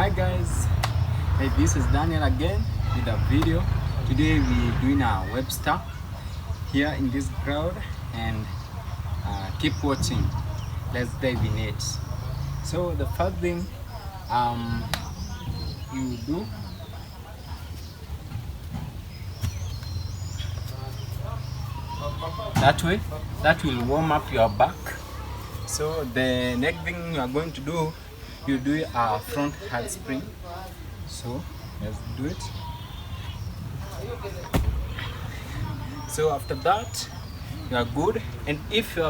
Hi guys, hey, this is Daniel again with a video. Today we're doing a Webster here in this crowd, and keep watching. Let's dive in it. So the first thing you do, that way, that will warm up your back. So the next thing you are going to do, you do a front handspring. So let's do it. So after that, you are good. And if you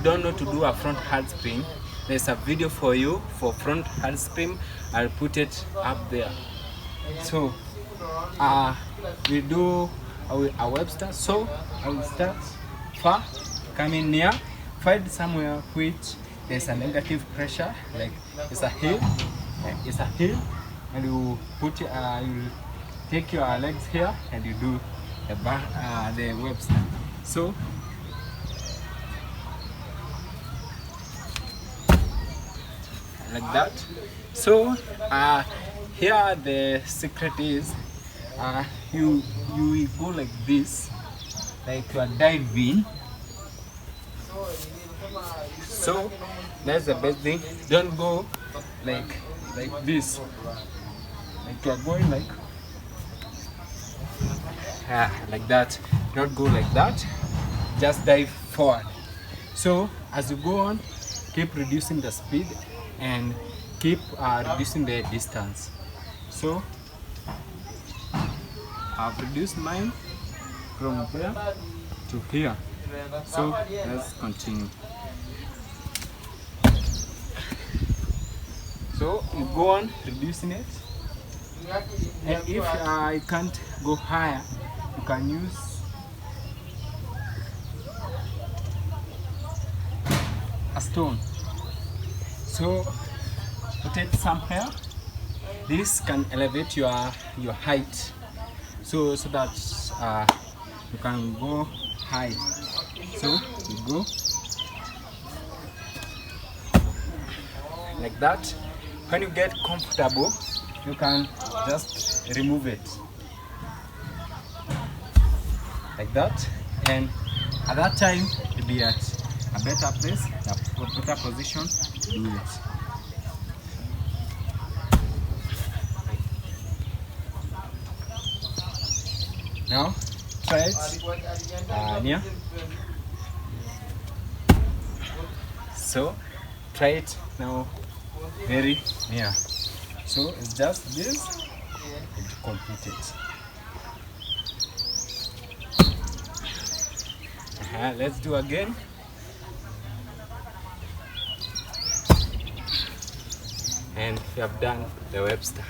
don't know to do a front handspring, there's a video for you for front handspring. I'll put it up there. So we do a Webster. So I will start far, coming near, find somewhere which there's a negative pressure, like it's a hill, and you put you take your legs here and you do the Webster. So like that. So here the secret is you go like this, like you are diving. So that's the best thing. Don't go like this, like you are going like that. Don't go like that, just dive forward. So as you go on, keep reducing the speed and keep reducing the distance. So I've reduced mine from there to here. So let's continue. So you go on reducing it, and if I can't go higher, you can use a stone. So put it somewhere. This can elevate your height, so that you can go high. So you go like that. When you get comfortable, you can just remove it like that, and at that time you'll be at a better place, a better position to do it. Now try it near. So try it now very near. So it's just this and to complete it. Let's do again. And we have done the Webster.